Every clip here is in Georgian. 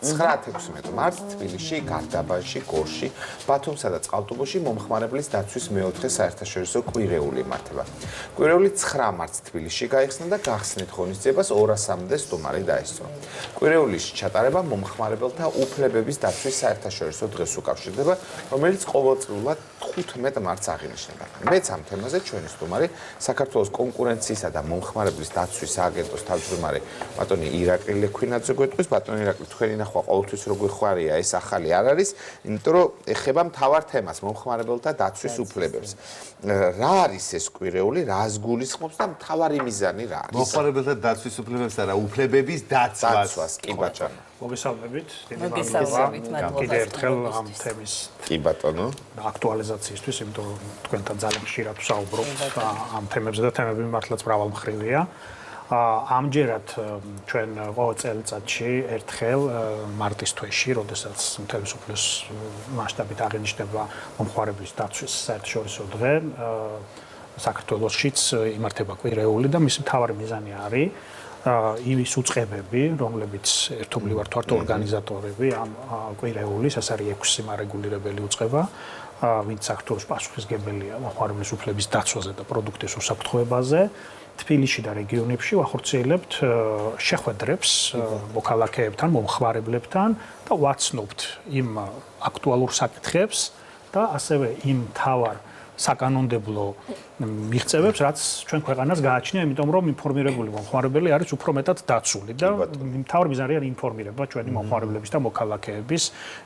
9-16 მარტს თბილისში, გარდაბანში, გორში, ბათუმსა და წყალტუბოში მომხმარებლის დაცვის მეოთხე საერთაშორისო კვირეული იმართება. კვირეული 9 მარტს თბილისში გაიხსნა და გახსნით ღონისძიებას 200-მდე სტუმარი დაესწრო. კვირეულის ჩატარება მომხმარებელთა უფლებების დაცვის საერთაშორისო დღეს უკავშირდება, რომელიც ყოველწლიურად 15 მარტს აღინიშნება. მეც ამ თემაზე ჩვენი სტუმარი საქართველოს კონკურენციისა და მომხმარებლის დაცვის სააგენტოს თავმჯდომარე ბატონი ირაკლი ლექვინაძე გვეტყვის. ბატონი ირაკლი, თქვენი ნახვა ყოველთვის როგორ ხარია, ეს ახალი არ არის, იმიტომ რომ ეხება მთავარ თემას მომხმარებელთა დაცვის უფლებებს. რა არის ეს კვირეული, რას გულისხმობს და მთავარი მიზანი რა არის? მომხმარებელთა დაცვის უფლებებს და უფლებების დაცვას. კი ბატონო. მოგესალმებით. მოგესალმებით, მადლობა. კიდევ ერთხელ ამ თემის კი ბატონო. აქტუალიზაციისთვის, იმიტომ რომ თქვენთან ძალიან ხშირად ვსაუბრობთ ამ თემებზე და თემები მართლაც მრავალმხრივია. ამჯერად ჩვენ ყოველ წელიწადში ერთხელ მარტის თვეში, როდესაც მთელი მსოფლიოს მასშტაბით აღინიშნება მომხმარებლის დაცვის საერთაშორისო დღე, საქართველოშიც იმართება კვირეული და მისი მთავარი მიზანი არის იმის უწყებები, რომლებიც ერთობლივ ვართ ორგანიზატორები ამ კვირეულის, ეს არის 6 მარეგულირებელი უწყება, ვინც საქართველოს პასუხისმგებელია მომხმარებლის უფლების დაცვაზე და პროდუქტის უსაფრთხოებაზე. თბილისში და რეგიონებში ვახორციელებთ შეხვედრებს მოქალაქეებთან, მომხმარებლებთან და ვაცნობთ იმ აქტუალურ საკითხებს და ასევე იმ მთავარ საკანონმდებლო მიღწევებს, რაც ჩვენ ქვეყანას გააჩნია, იმიტომ რომ ინფორმირებული მომხმარებელი არის უფრო მეტად დაცული და მთავარი მიზანი არის ინფორმირება ჩვენი მომხმარებლების და მოქალაქეების,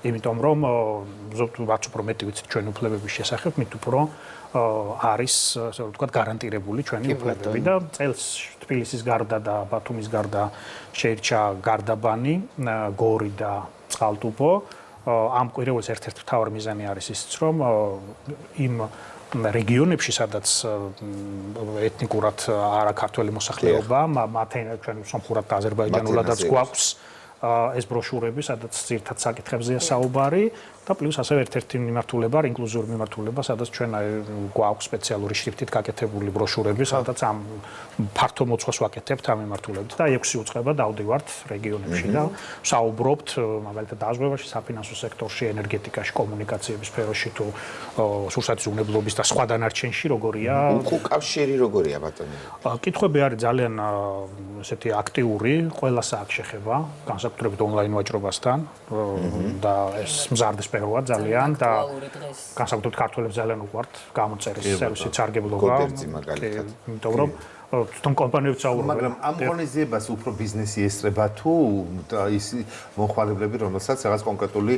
იმიტომ რომ რაც უფრო მეტი ვიცით ჩვენი უფლებების შესახებ, მით უფრო არის, ასე ვთქვათ, გარანტირებული ჩვენი უფლებები და წელს თბილისის გარდა და ბათუმის გარდა შეირჩა გარდაბანი, გორი და წყალტუბო. ამ კვირეულის ერთ-ერთი მთავარი მიზანი არის ისიც, რომ იმ რეგიონებში, სადაც ეთნიკურად არაქართველი მოსახლეობა, მათ ჩვენ სომხურად და აზერბაიჯანულადაც გვაქვს ეს ბროშურები, სადაც ძირითად საკითხებზეა საუბარი და პლუს ასევე ერთ-ერთი მიმართულება, ინკლუზიური მიმართულება, სადაც ჩვენ გვაქვს სპეციალური შრიფტით გაკეთებული ბროშურები, სადაც ამ ფართო მოწვას ვაკეთებთ ამ მიმართულებით და 6 უწყება დავდივართ რეგიონებში და საუბრობთ მაგალითად დაზღვევაში, საფინანსო სექტორში, ენერგეტიკაში, კომუნიკაციების სფეროში თუ სურსათის უნებლობის და სხვა დანარჩენში როგორია. უკავშირი როგორია ბატონო? კითხვები არის ძალიან ესეთი აქტიური, ყველა საათს შეხება, განსაკუთრებით ონლაინ ვაჭრობასთან და ეს მზარდის სფეროა ძალიან და განსაკუთრებით ქართველებს ძალიან უყვართ გამოწერის სერვისით სარგებლობა. იმიტომ რომ თვითონ კომპანიებს საუბრობენ. მაგრამ ამ ღონისძიებას უფრო ბიზნესი ესწრება თუ ის მომხმარებლები, რომელსაც რაღაც კონკრეტული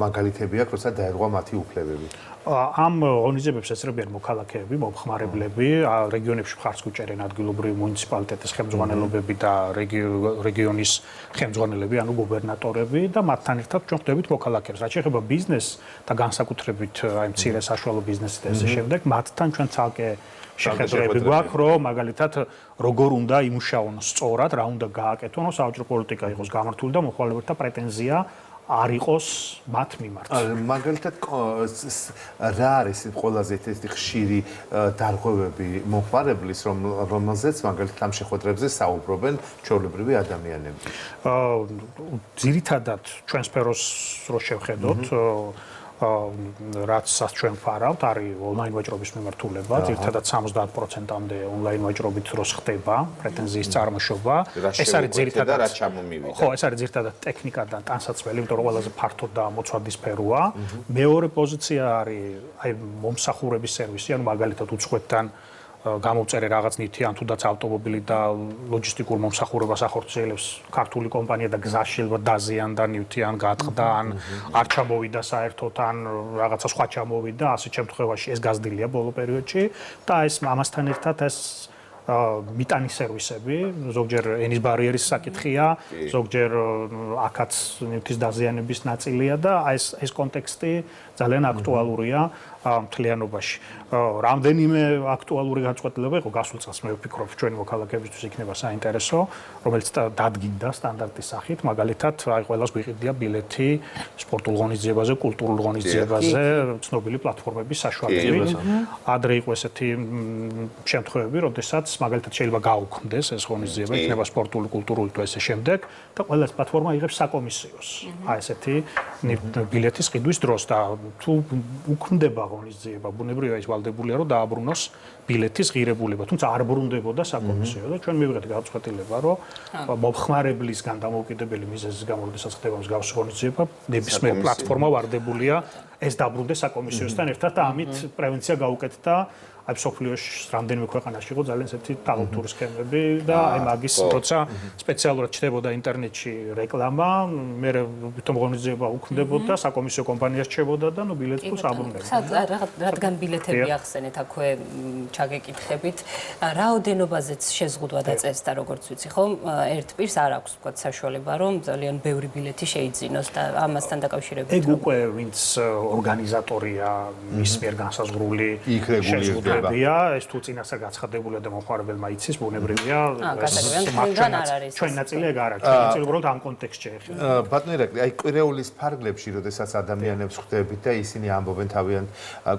მაგალითები აქვს, როცა დაერღვა მათი უფლებები. ამ ღონისძიებებს ესწრებიან მოქალაქეები, მომხმარებლები, რეგიონებში მხარს უჭერენ ადგილობრივი მუნიციპალიტეტის ხელმძღვანელობები და რეგიონის ხელმძღვანელები, ანუ გუბერნატორები და მათთან ერთად ჩვენ ხვდებით მოქალაქეებს. რაც შეეხება ბიზნესს და განსაკუთრებით აი მცირე საშუალო ბიზნესს და ესე შემდეგ, მათთან ჩვენ ცალკე შეხედულები გვაქვს, რომ მაგალითად როგორ უნდა იმუშაონ სწორად, რა უნდა გააკეთონ, რომ საავადმყოფო პოლიტიკა იყოს გამართული და მომხმარებელთა პრეტენზია არ იყოს მათ მიმართ. მაგალითად რა არის ყველაზე ერთი ხშირი დარღვევები მომხმარებლის, რომელზეც მაგალითად ამ შეხვედრებზე საუბრობენ ჩვეულებრივი ადამიანები? ძირითადად ჩვენ სფეროს რო შევხედოთ, რაც ჩვენ ვფარავთ, არის ონლაინ ვაჭრობის მიმართულება, ძირითადად 70%-მდე ონლაინ ვაჭრობით დროს ხდება პრეტენზიის წარმოშობა. ეს არის ძირითადად რა ჩამომივიდა. ხო, ეს არის ძირითადად ტექნიკა და ტანსაცმელი, იმიტომ რომ ყველაზე ფართო და მოცვადი სფეროა. მეორე პოზიცია არის აი მომსახურების სერვისი, ანუ მაგალითად უცხოეთთან გამოვწერე რაღაც ნივთი, ან თუნდაც ავტომობილი და ლოჯისტიკურ მომსახურებას ახორციელებს ქართული კომპანია და გზაში შეიძლება დაზიანდა ნივთი, ან გაატყდა, ან არ ჩამოვიდა საერთოდ, ან რაღაცა სხვა ჩამოვიდა, ასეთ შემთხვევაში ეს გაზრდილია ბოლო პერიოდში და ეს ამასთან ერთად ეს მიტანის სერვისები, ზოგჯერ ენის ბარიერის საკითხია, ზოგჯერ აქაც ნივთის დაზიანების ნაწილია და ეს კონტექსტი ძალიან აქტუალურია მთლიანობაში. რამდენიმე აქტუალური განწყობილება იყო გასულ წელს, მე ვფიქრობ, ჩვენი მოქალაქეებისთვის იქნება საინტერესო, რომელიც დადგინდა სტანდარტის სახით, მაგალითად, აი ყველას გვიყიდია ბილეთი სპორტულ ღონისძიებაზე, კულტურულ ღონისძიებაზე, ცნობილი პლატფორმების საშუალებით. ადრე იყო ესეთი შემთხვევები, როდესაც მაგალითად შეიძლება გაუქმდეს ეს ღონისძიება, იქნება სპორტული, კულტურული თუ ესე შემდეგ და ყველა პლატფორმა იღებს საკომისიოს. აი ესეთი ბილეთის ყიდვის დროს და თუ უქმდება ღონისძიება, ბუნებრივია ის ვალდებულია რომ დააბრუნოს ბილეთის ღირებულება, თუმცა არ ბრუნდებოდა საკომისიო და ჩვენ მივიღეთ გადაწყვეტილება, რომ მომხმარებლისგან დამოუკიდებელი მიზეზის გამო, როდესაც ხდება მსგავსი ღონისძიება, ნებისმიერ პლატფორმა ვარდებულია ეს დაბრუნდეს საკომისიოსთან ერთად და ამით პრევენცია გაუკეთდა აი სოფლიოში რამდენიმე ქვეყანაში იყო ძალიან ესეთი ტალანტური სქემები და აი მაგის როცა სპეციალურად ჩდებოდა ინტერნეტში რეკლამა, მე თვითონ ღონისძიება უქმდებოდა, საკომისიო კომპანია რჩებოდა და ნუ ბილეთს ფულს აბრუნებდა. რადგან ბილეთები ახსენეთ აქვე ჩაგეკითხებით, რაოდენობაზეც შეზღუდვა დაწესდა როგორც ვიცი ხო, ერთ პირს არ აქვს ვთქვათ საშუალება რომ ძალიან ბევრი ბილეთი შეიძინოს და ამასთან დაკავშირებით. ეგ უკვე ვინც ორგანიზატორია, მის მიერ განსაზღვრული შეზღუდვა ეს თუ წინასწარ გაცხადებულია და მომხმარებელმა იცის, ბუნებრივია. ჩვენ ნაწილი ეგ არ არის. ჩვენ ნაწილი უბრალოდ ამ კონტექსტში ეხება. ბატონო ირაკლი, აი კვირეულის ფარგლებში, როდესაც ადამიანებს ხვდებით და ისინი ამბობენ თავიანთ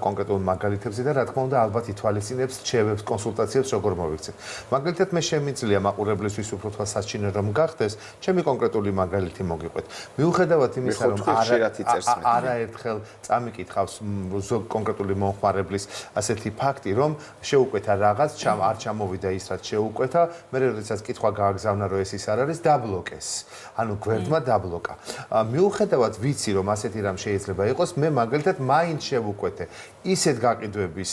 კონკრეტულ მაგალითებზე და რა თქმა უნდა, ალბათ ითვალისწინებს რჩევებს, კონსულტაციებს როგორ მოვიქცეთ. მაგალითად, მე შემიძლია მაყურებლისთვის უფრო თვალსაჩინო რომ გახდეს, ჩემი კონკრეტული მაგალითი მოგიყვეთ. მიუხედავად იმისა, რომ არაერთხელ წამიკითხავს კონკრეტული მომხმარებლის ასეთი ფაქტი რომ შეუკვეთა რაღაც, არ ჩამოვიდა ის რაც შეუკვეთა, მე როდესაც კითხვა გააგზავნა რომ ეს ის არ არის, დაბლოკეს. ანუ გვერდმა დაბლოკა. მიუხედავად ვიცი რომ ასეთი რამ შეიძლება იყოს, მე მაგალითად მაინც შევუკვეთე ისეთ გაყიდვების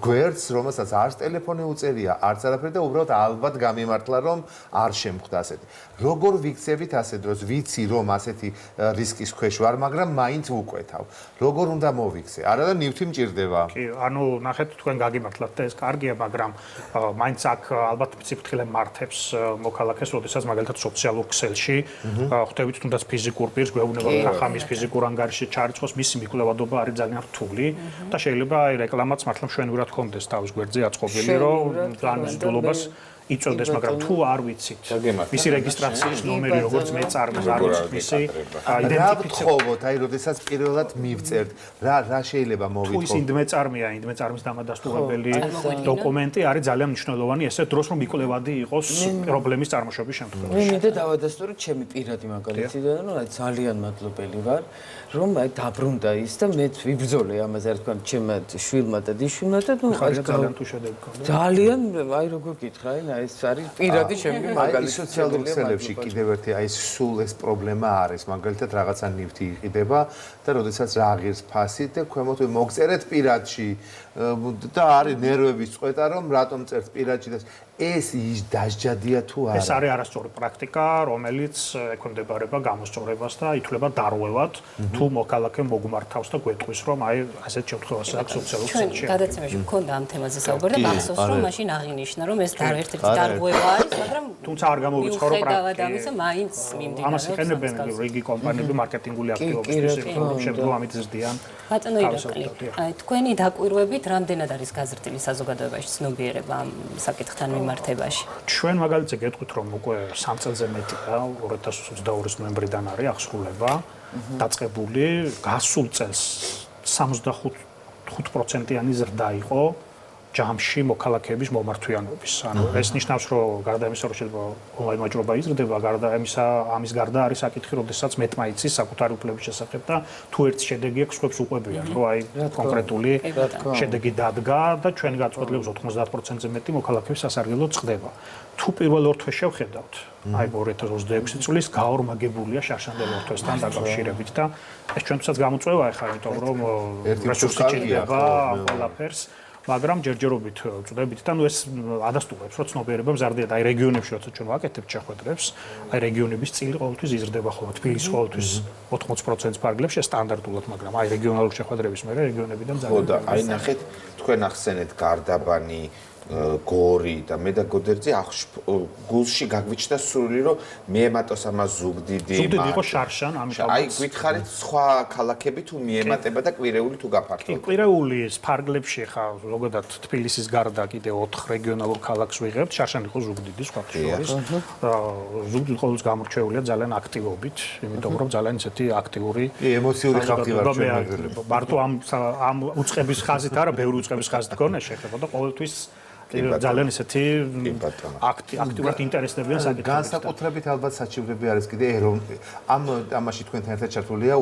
გვერდს, რომელსაც არც ტელეფონი უწერია, არც არაფერი და უბრალოდ ალბათ გამიმართლა რომ არ შემხვდა ასეთი. როგორ ვიქცევით ასე დროს, ვიცი რომ ასეთი რისკის ქვეშ ვარ, მაგრამ მაინც ვუკვეთავ. როგორ უნდა მოვიქცე? არა და ნივთი მჭირდება. კი, ანუ ნახეთ თქვენ გაგიმართლათ და ეს კარგია, მაგრამ მაინც აქ ალბათ ციფრთხილე მართებს მოქალაქეს, როდესაც მაგალითად სოციალურ ქსელში ხვდებით თუნდაც ფიზიკურ პირს, გვეუბნება რომ ხამის ფიზიკურ ანგარიშში ჩარიცხოს, მისი მიკვლევადობა არის ძალიან რთული და შეიძლება აი რეკლამაც მართლა მშვენივრად ხონდეს თავის გვერდზე აწყობილი, რომ ძალიან მიზიდულობას იწევდეს, მაგრამ თუ არ ვიცით მისი რეგისტრაციის ნომერი, როგორც მეწარმეს არ ვიცით მისი იდენტიფიცირებოთ, აი როდესაც პირველად მივწერთ, რა შეიძლება მოვიტყო. თუ ის ინდმეწარმეა, ინდმეწარმის დამადასტურებელი დოკუმენტი არის ძალიან მნიშვნელოვანი ესეთ დროს, რომ მიკვლევადი იყოს პრობლემის წარმოშობის შემთხვევაში. მე მინდა დავადასტუროთ ჩემი პირადი მაგალითი და ნუ აი ძალიან მადლობელი ვარ, რომ აი დაბრუნდა ის და მე ვიბრძოლე ამაზე, რა თქმა უნდა, ჩემმა შვილმა და დიშვილმა და ნუ ძალიან თუ შედეგი გქონდა. ძალიან აი როგორ გითხრა, აი ეს არის პირადი ჩემი მაგალითი. სოციალურ ქსელებში კიდევ ერთი აი სულ ეს პრობლემა არის, მაგალითად რაღაცა ნივთი იყიდება და როდესაც რა ღირს ფასი და ქვემოთ მოგწერეთ პირადში და არის ნერვების წვეტა რომ რატომ წერთ პირადში და ეს ის დასჯადია თუ არა? ეს არის არასწორი პრაქტიკა, რომელიც ექვემდებარება გამოსწორებას და ითვლება დარღვევად, თუ მოქალაქე მოგმართავს და გვეტყვის, რომ აი ასეთ შემთხვევაში აქვს სოციალურ ქსელში. ჩვენ გადაცემაში მქონდა ამ თემაზე საუბარი და მახსოვს, რომ მაშინ აღინიშნა, რომ ეს ერთ-ერთი დარღვევა არის, მაგრამ თუმცა არ გამოვიწყო რომ პრაქტიკა მაინც მიმდინარეობს. ამას იყენებენ რიგი კომპანიები მარკეტინგული აქტივობისთვის, რომ შემდგომ ამით ზრდიან. ბატონო ირაკლი, აი თქვენი დაკვირვებით რამდენად არის გაზრდილი საზოგადოებაში ცნობიერება ამ საკითხთან მიმართებაში? ჩვენ მაგალითზე გეტყვით, რომ უკვე 3 წელზე მეტია, 2022 ნოემბრიდან არის აღსრულება დაწყებული, გასულ წელს 75%-იანი ზრდა იყო ჯამში მოქალაქეების მომართვიანობის. ანუ ეს ნიშნავს, რომ გარდა იმისა, რომ შეიძლება ონლაინ ვაჭრობა იზრდება, გარდა იმისა, ამის გარდა არის საკითხი, როდესაც მეტმა იცის საკუთარი უფლების შესახებ და თუ ერთ შედეგი აქვს, სხვებს უყვებიან, რომ აი კონკრეტული შედეგი დადგა და ჩვენ გაწყვეტილებს 90%-ზე მეტი მოქალაქეების სასარგებლოდ წყდება. თუ პირველ ორთვეს შევხედავთ, აი 2026 წლის გაორმაგებულია შარშანდელ ორთვესთან დაკავშირებით და ეს ჩვენთვისაც გამოწვევა ახლა, იმიტომ რომ რესურსი ჭირდება ამ ყველაფერს. მაგრამ ჯერჯერობით ვწდებით და ნუ ეს ადასტურებს, რომ ცნობიერება მზარდია და აი რეგიონებში როცა ჩვენ ვაკეთებთ შეხვედრებს, აი რეგიონების წილი ყოველთვის იზრდება ხოლმე, თბილისის ყოველთვის 80%-ს ფარგლებს სტანდარტულად, მაგრამ აი რეგიონალური შეხვედრების მერე რეგიონებიდან ძალიან. ხო და აი ნახეთ, თქვენ ახსენეთ გარდაბანი გორი და მე და გოდერძი გულში გაგვიჩნდა სურვილი რომ მიემატოს ამას ზუგდიდი ზუგდიდი იყო შარშან ამიტომ აი გითხარით სხვა ქალაქები თუ მიემატება და კვირეული თუ გაფართოვდა კი კვირეულის ფარგლებში ხა ზოგადად თბილისის გარდა კიდე 4 რეგიონალურ ქალაქს ვიღებთ შარშან იყო ზუგდიდი სხვა შორის ზუგდიდი ყოველთვის გამორჩეულია ძალიან აქტივობით იმიტომ რომ ძალიან ისეთი აქტიური ემოციური ხალხი ვარ ჩვენ მარტო ამ უწყების ხაზით არა ბევრი უწყების ხაზით გქონდა შეხება და ყოველთვის ძალიან ესეთი აქტიურად ინტერესდებიან საკითხებით. განსაკუთრებით ალბათ საჩივრები არის კიდე ამაში თქვენთან ერთად ჩართულია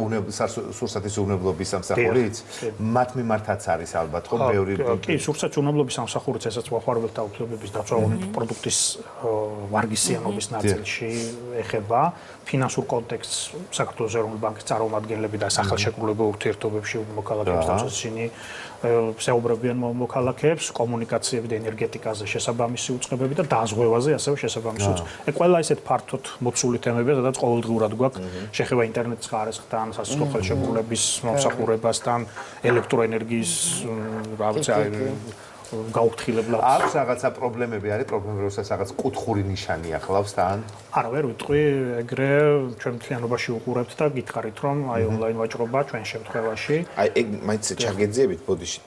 სურსათის უვნებლობის სამსახურიც მათ მიმართაც არის ალბათ ხო ბევრი კი სურსათის უვნებლობის სამსახურიც ესაც მოხმარებელთა უთმობების დაცვა პროდუქტის ვარგისიანობის ნაწილში ეხება ფინანსურ კონტექსტს საქართველოს ეროვნული ბანკის წარმომადგენლები და სახელშეკრულებულ ურთიერთობებში მოქალაქეებს დაცვის ისინი საუბრობენ მოქალაქეებს კომუნიკაციები და ენერგეტიკაზე შესაბამისი უწყებები და დაზღვევაზე ასევე შესაბამისი უწყებები. ყველა ესეთ ფართოდ მოცული თემებია, სადაც ყოველდღურად გვაქვს შეხება ინტერნეტის ხარისხთან, სასწავლო ხელშეკრულების მომსახურებასთან, ელექტროენერგიის გაუფრთხილებლად. აქვს რაღაცა პრობლემები არის, პრობლემები როდესაც რაღაც კუთხური ნიშანი ახლავს თან? არა, ვერ ვიტყვი, ეგრე ჩვენ მთლიანობაში უყურებთ და გითხარით, რომ აი ონლაინ ვაჭრობა ჩვენ შემთხვევაში. აი ეგ მაინც ჩაგეძიებით, ბოდიში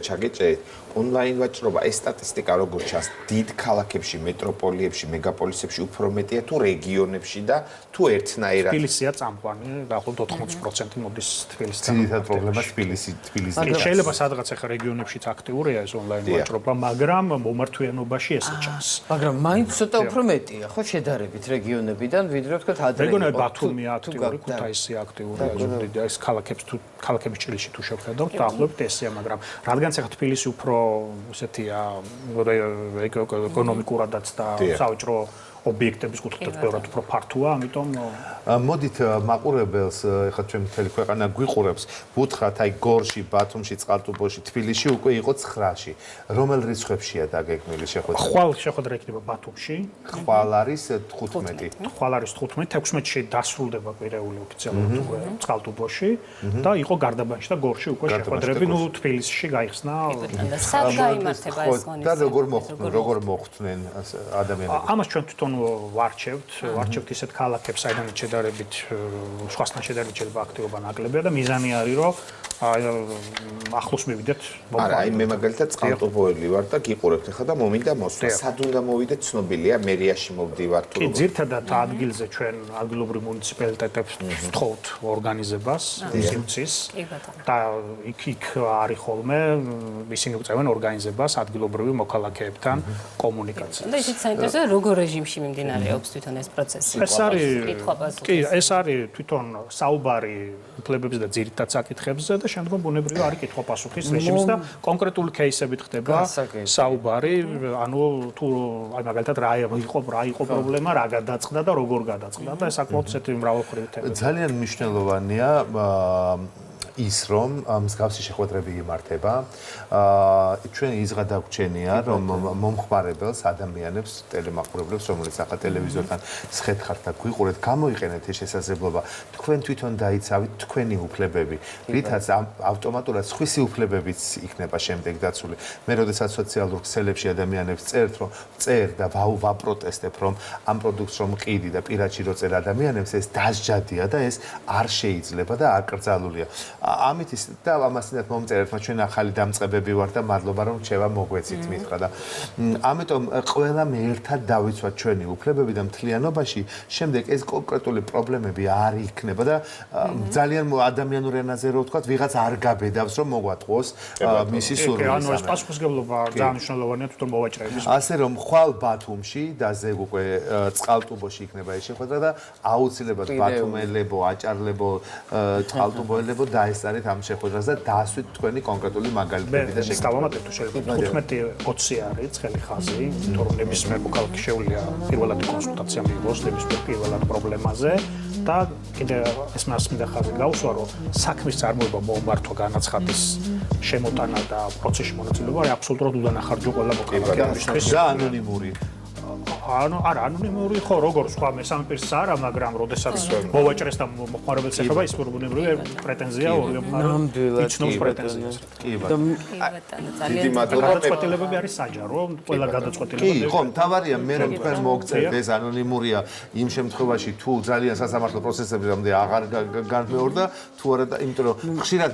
ჩაგეჭერით. ონლაინ ვაჭრობა, ეს სტატისტიკა როგორ ჩანს, დიდ ქალაქებში, მეტროპოლიებში, მეგაპოლისებში უფრო მეტია თუ რეგიონებში და თუ ერთნაირად? თბილისია წამყვანი, დაახლოებით 80% მოდის თბილისთან. ძირითად პრობლემა თბილისი. შეიძლება სადღაც ახლა რეგიონებშიც აქტიურია ეს ონლაინ ვაჭრობა, მაგრამ მომართვიანობაში ესე ჩანს. მაგრამ მაინც ცოტა უფრო მეტია, ხო, შედარებით რეგიონებიდან, ვიდრე ვთქვათ ადრე. რეგიონები ბათუმია აქტიური, ქუთაისია აქტიურია, ეს ქალაქების ჭრილში თუ შევხედავთ, დაახლოებით ესეა, მაგრამ რადგანაც ახლა თბილისი უფრო ესეთია ეკონომიკურადაც და საოჭრო ობიექტების კუთხითაც ბევრად უფრო ფართოა, ამიტომ მოდით მაყურებელს ეხლა ჩვენ მთელი ქვეყანა გვიყურებს, ვუთხრათ აი გორში, ბათუმში, წყალტუბოში, თბილისში უკვე იყო 9-ში. რომელ რიცხვებშია დაგეგმილი შეხვედრა? ხვალ შეხვედრა იქნება ბათუმში. ხვალ არის 15. ხვალ არის 15, 16-ში დასრულდება კვირეული ოფიციალურად წყალტუბოში და იყო გარდაბანში და გორში უკვე შეხვედრები, ნუ თბილისში გაიხსნა. სად გაიმართება ეს ღონისძიება? და როგორ მოხვდნენ ადამიანები? ამას ჩვენ თვითონ ვარჩევთ ისეთ ქალაქებს, საიდანაც შედარებით სხვასთან შედარებით შეიძლება აქტივობა ნაკლებია და მიზანი არის, რომ ახლოს მივიდეთ. არა, აი მე მაგალითად წყალტუბოელი ვარ და გიყურებთ ახლა და მომინდა მოსვლა. სად უნდა მოვიდეთ ცნობილია, მერიაში მოვდივარ თუ კი, ძირთადად ადგილზე ჩვენ ადგილობრივ მუნიციპალიტეტებს ვთხოვთ ორგანიზებას, ინსტიტუციის და იქ არის ხოლმე ისინი უწევენ ორგანიზებას ადგილობრივი მოქალაქეებთან კომუნიკაციას. და ისიც საინტერესოა, როგორ რეჟიმში მიმდინარეობს თვითონ ეს პროცესი? კი, ეს არის თვითონ საუბარი უფლებებზე და ძირითად საკითხებზე და შემდგომ ბუნებრივია არის კითხვა-პასუხის რეჟიმს და კონკრეტული кейსებით ხდება საუბარი, ანუ თუ აი მაგალითად რა იყო პრობლემა, რა გადაწყდა და როგორ გადაწყდა და ეს საკმაოდ ესეთი მრავალმხრივი თემაა. ძალიან მნიშვნელოვანია ის რომ მსგავსი შეხვედრები იმართება. ჩვენ ის გადაგვჩენია რომ მომხმარებელს ადამიანებს ტელემაყურებლებს რომელიც ახლა ტელევიზორთან სხეთხართ და გვიყურეთ გამოიყენეთ ეს შესაძლებლობა თქვენ თვითონ დაიცავით თქვენი უფლებები რითაც ავტომატურად სხვისი უფლებებიც იქნება შემდეგ დაცული. მე როდესაც სოციალურ ქსელებში ადამიანებს წერთ რომ წერ და ვაპროტესტებ რომ ამ პროდუქტს რომ ყიდი და პირადში რო წერ ადამიანებს ეს დასჯადია და ეს არ შეიძლება და არ კრძალულია. ამით ის და ამასთანაც მომწერეთ რომ ჩვენ ახალი დამწყებები ვართ და მადლობა რომ რჩევა მოგვეცით მითხრა და ამიტომ ყველამ ერთად დავიცვათ ჩვენი უფლებები და მთლიანობაში შემდეგ ეს კონკრეტული პრობლემები არ იქნება და ძალიან ადამიანურ ენაზე რო ვთქვათ ვიღაც არ გაბედავს რომ მოგვატყუოს მისი სურვილი. ანუ ეს პასუხისმგებლობა ძალიან მნიშვნელოვანია თვითონ მოვაჭრეების. ასე რომ ხვალ ბათუმში და ზეგ უკვე წყალტუბოში იქნება ეს შეხვედრა და აუცილებლად ბათუმელებო, აჭარლებო, წყალტუბოელებო და ესწარით ამ შეხვედრას და დაასვით თქვენი კონკრეტული მაგალითები და შეგიძლიათ დავამატებთ შეიძლება 15-20 არის ცხელი ხაზი, იმიტომ რომ ნებისმიერ მოქალაქე შეუძლია პირველად კონსულტაცია მიიღოს ნებისმიერ პირველად პრობლემაზე და კიდე ეს მას მინდა ხაზი გავუსვა რომ საქმის წარმოება მომართვა განაცხადის შემოტანა და პროცესში მონაწილეობა არის აბსოლუტურად უდანახარჯო ყველა მოქალაქეებისთვის და ანონიმური. ანუ არა ანონიმური ხო როგორც სხვა მესამე პირს არა მაგრამ როდესაც მოვაჭრეს და მოხმარებელს ეხება ის ბუნებრივია პრეტენზია ორივე მხარე იცნობს პრეტენზიას. კი ბატონო. დიდი მადლობა. გადაწყვეტილებები არის საჯარო ყველა გადაწყვეტილებები. კი ხო მთავარია მე რომ თქვენ მოგწევთ ეს ანონიმურია იმ შემთხვევაში თუ ძალიან სასამართლო პროცესები რამდენი აღარ განმეორდა თუ არა და იმიტომ რომ ხშირად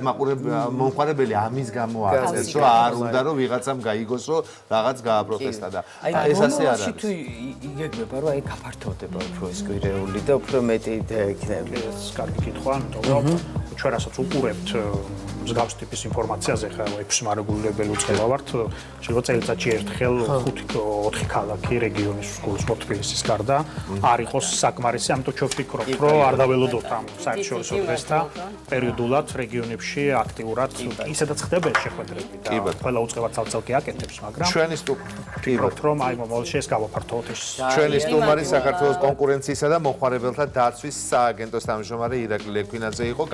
მომხმარებელი ამის გამო აღწერს რომ არ უნდა რომ ვიღაცამ გაიგოს რომ რაღაც გააპროტესტა და ეს ასე არ არის. იგეგმება რომ აი გაფართოვდება უფრო ეს კვირეული და უფრო მეტი იქნება. ეს კარგი კითხვა, იმიტომ რომ ჩვენ რასაც უყურებთ მსგავს ტიპის ინფორმაციაზე, ხა 6 მარეგულირებელი უწყება ვართ, შეიძლება წელიწადში ერთხელ 5-4 ქალაქი რეგიონის გულისხმობ თბილისის გარდა არ იყოს საკმარისი, ამიტომ ჩვენ ვფიქრობთ, რომ არ დაველოდოთ ამ საერთაშორისო დღესთან პერიოდულად რეგიონებში აქტიურად ისედაც ხდება ეს შეხვედრები და ყველა უწყება ცალ-ცალკე აკეთებს, მაგრამ ჩვენი ვფიქრობთ, რომ აი მომავალში ეს გავაფართოვოთ ეს ჩვენი სტუმარი საქართველოს კონკურენციისა და მომხმარებელთა დაცვის სააგენტოს თავმჯდომარე ირაკლი ლექვინაძე იყო.